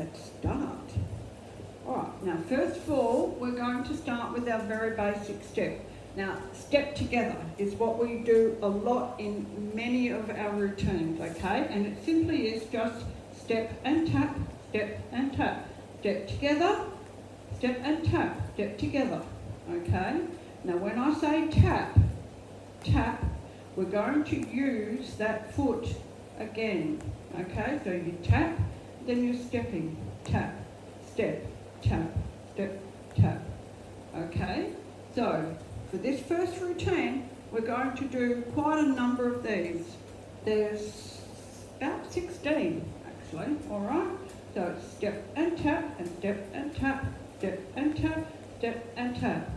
let's start. Alright, now first of all, we're going to start with our very basic step. Now, step together is what we do a lot in many of our routines, okay? And it simply is just step and tap, step and tap. Step together, step and tap, step together, okay? Now when I say tap, tap, we're going to use that foot again, okay? So you tap, then you're stepping, tap, step, tap, step, tap, okay? So for this first routine, we're going to do quite a number of these. There's about 16 actually, all right? So it's step and tap, and step and tap, step and tap, step and tap.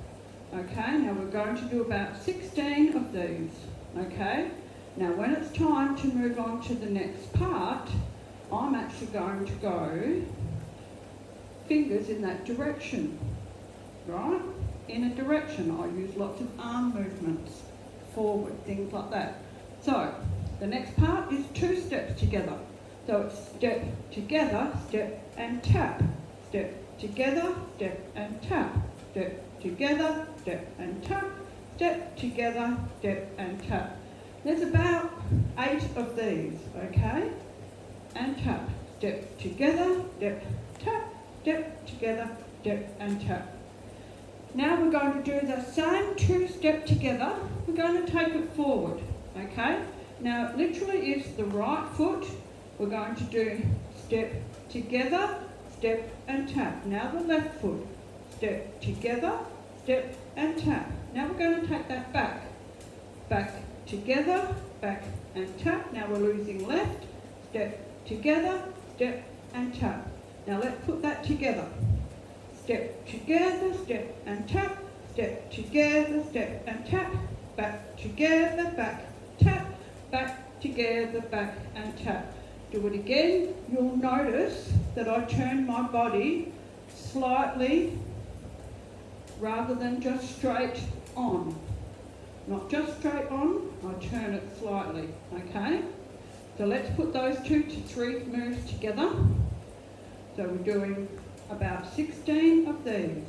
Okay, now we're going to do about 16 of these, okay? Now when it's time to move on to the next part, I'm actually going to go fingers in that direction, right? In a direction. I use lots of arm movements, forward, things like that. So the next part is 2 steps together. So it's step together, step and tap. Step together, step and tap. Step together, step and tap. Step together, step and tap. There's about 8 of these, okay? And tap. Step together, step, tap, step together, step and tap. Now we're going to do the same 2 step together. We're going to take it forward, okay? Now literally it's the right foot. We're going to do step together, step and tap. Now the left foot, step together, step and tap. Now we're going to take that back. Back together, back and tap. Now we're losing left, step together, step and tap. Now let's put that together. Step together, step and tap, step together, step and tap, back together, back, tap, back together, back and tap. Do it again. You'll notice that I turn my body slightly rather than just straight on. Not just straight on, I turn it slightly, okay? So let's put those 2 to 3 moves together. So we're doing about 16 of these,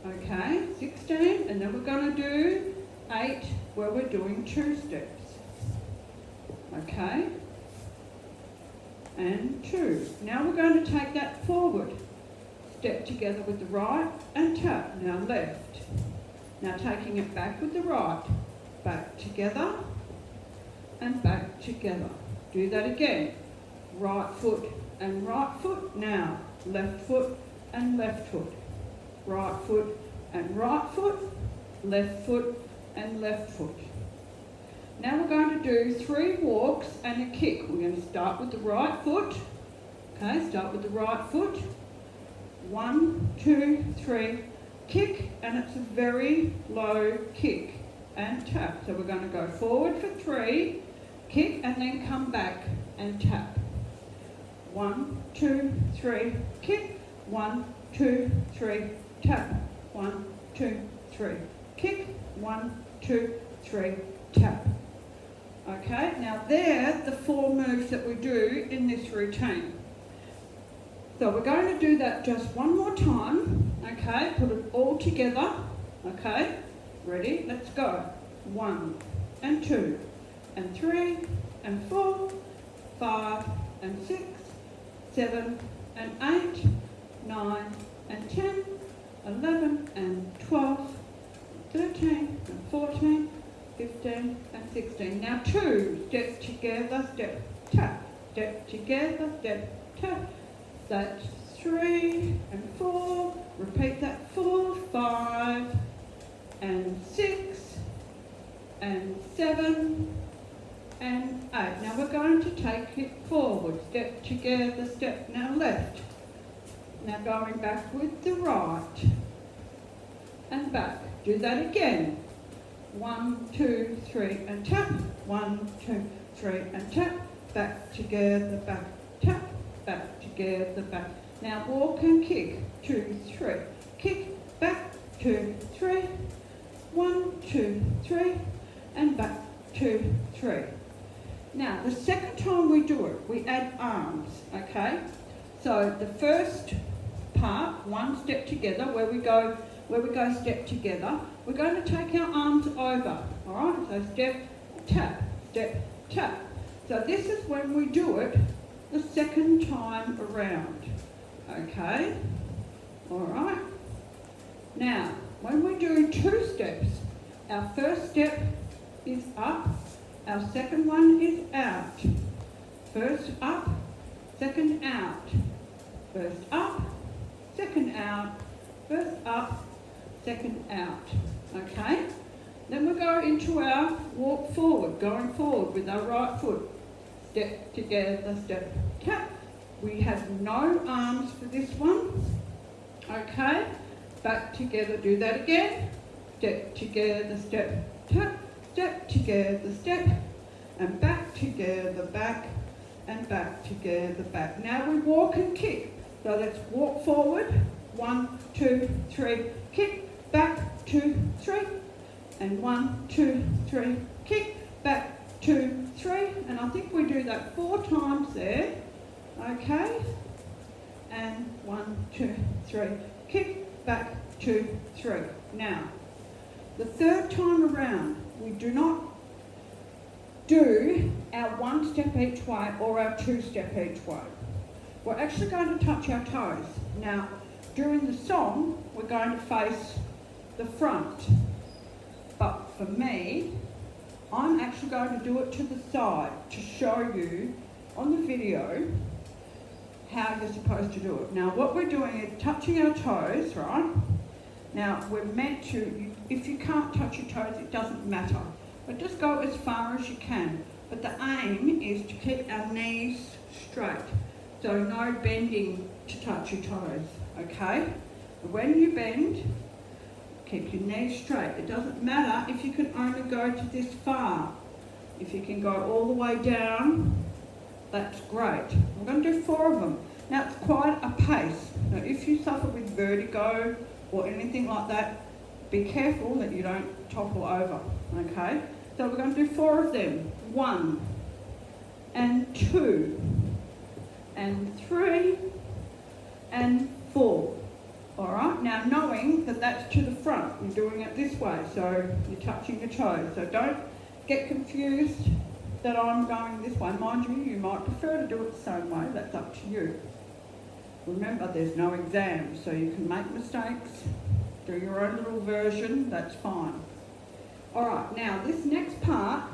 okay? 16, and then we're going to do 8 where we're doing 2 steps, okay? And 2. Now we're going to take that forward. Step together with the right and tap. Now left. Now taking it back with the right. Back together and back together. Do that again. Right foot and right foot. Now left foot and left foot. Right foot and right foot. Left foot and left foot. Now we're going to do 3 walks and a kick. We're going to start with the right foot. Okay, start with the right foot. 1, 2, 3, kick, and it's a very low kick and tap. So we're going to go forward for 3, kick, and then come back and tap. 1, 2, 3, kick. 1, 2, 3, tap. 1, 2, 3, kick. 1, 2, 3, tap. Okay, now they're the 4 moves that we do in this routine. So we're going to do that just one more time, okay, put it all together, okay, ready, let's go. 1 and 2 and 3 and 4, 5 and 6, 7 and 8, 9 and 10, 11 and 12, 13 and 14, 15 and 16. Now 2 steps together, step, tap, step together, step, tap. That's 3 and 4. Repeat that 4, 5 and 6 and 7 and 8. Now we're going to take it forward. Step together, step. Now left. Now going back with the right and back. Do that again. 1, 2, 3 and tap. 1, 2, 3 and tap. Back together, back, tap. Back together, back. Now walk and kick. 2, 3. Kick, back, 2, 3. 1, 2, 3. And back, 2, 3. Now the second time we do it, we add arms, okay? So the first part, one step together, where we go step together, we're going to take our arms over, all right? So step, tap, step, tap. So this is when we do it the second time around, okay? All right. Now, when we're doing two steps, our first step is up, our second one is out. First up, second out. First up, second out. First up, second out. Okay? Then we go into our walk forward, going forward with our right foot. Step together, step, tap. We have no arms for this one. Okay? Back together, do that again. Step together, step, tap. Step together, step. And back together, back. And back together, back. Now we walk and kick. So let's walk forward. 1, 2, 3, kick. Back, 2, 3. And 1, 2, 3, kick. Back, 2, 3. And I think we do that 4 times there. Okay? And 1, 2, 3, kick. Back, 2, 3. Now, the third time around, we do not do our 1 step each way or our 2 step each way. We're actually going to touch our toes. Now, during the song, we're going to face the front. But for me, I'm actually going to do it to the side to show you on the video how you're supposed to do it. Now, what we're doing is touching our toes, right? Now, we're meant to, if you can't touch your toes, it doesn't matter. But just go as far as you can. But the aim is to keep our knees straight. So no bending to touch your toes, okay? When you bend, keep your knees straight. It doesn't matter if you can only go to this far. If you can go all the way down, that's great. We're going to do 4 of them. Now it's quite a pace. Now if you suffer with vertigo or anything like that, be careful that you don't topple over, okay? So we're going to do 4 of them. 1 and 2 and 3 and 4. All right, now knowing that that's to the front, you're doing it this way, so you're touching your toes. So don't get confused that I'm going this way. Mind you, you might prefer to do it the same way, that's up to you. Remember, there's no exam, so you can make mistakes, do your own little version, that's fine. All right, now this next part,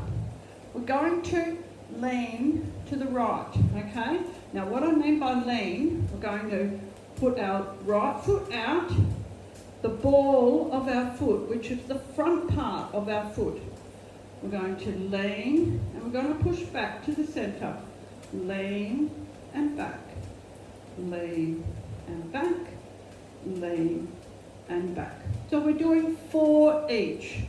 we're going to lean to the right, okay? Now what I mean by lean, we're going to put our right foot out, the ball of our foot, which is the front part of our foot. We're going to lean, and we're going to push back to the centre. Lean and back, lean and back, lean and back. So we're doing 4 each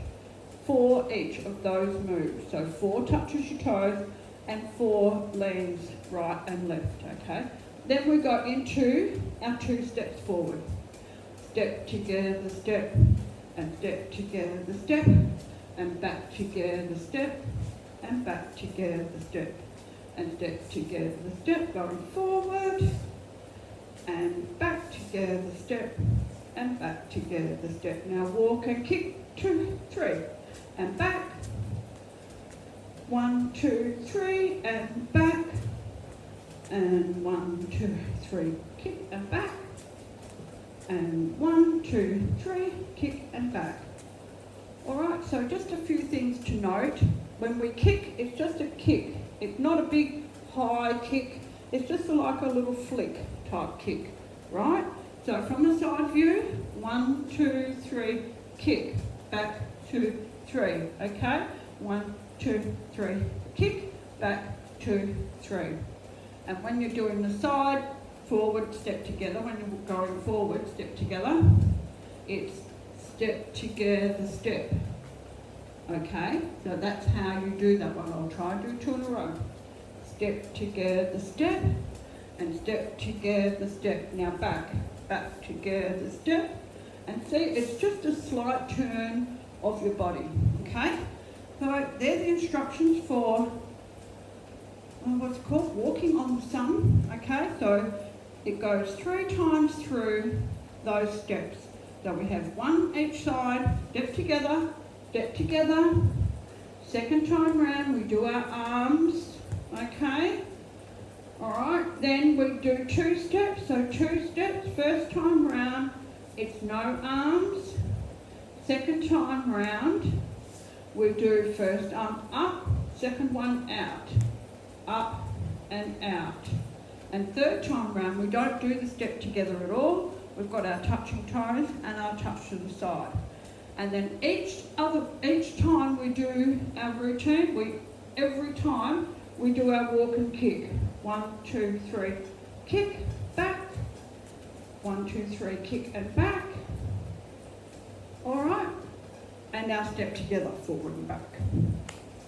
of those moves. So 4 touches your toes and 4 leans right and left, okay? Then we go into our 2 steps forward. Step together, step, and step together, step, and back together, step, and back together, step, and step together, step, going forward, and back together, step, and back together, step. Now walk and kick, 2, 3, and back, 1, 2, 3, and back, and 1, 2, 3, kick and back, and 1, 2, 3, kick and back. All right, so just a few things to note. When we kick, it's just a kick. It's not a big high kick. It's just like a little flick type kick, right? So from the side view, 1, 2, 3, kick, back, 2, 3, okay? 1, 2, 3, kick, back, 2, 3. And when you're doing the side, forward, step together. When you're going forward, step together. It's step together, step. Okay, so that's how you do that one. I'll try and do 2 in a row. Step together, step, and step together, step. Now back, back together, step. And see, it's just a slight turn of your body, okay? So there's the instructions for what's it called? Walking on the Sun, okay? So it goes 3 times through those steps. So we have 1 each side, step together, step together. Second time round we do our arms, okay? Alright, then we do 2 steps, so 2 steps, first time round, it's no arms. Second time round, we do first arm up, second one out, up and out. And third time round, we don't do the step together at all. We've got our touching toes and our touch to the side. And then each time we do our routine, every time we do our walk and kick. 1, 2, 3, kick, back. 1, 2, 3, kick and back. All right. And now step together, forward and back.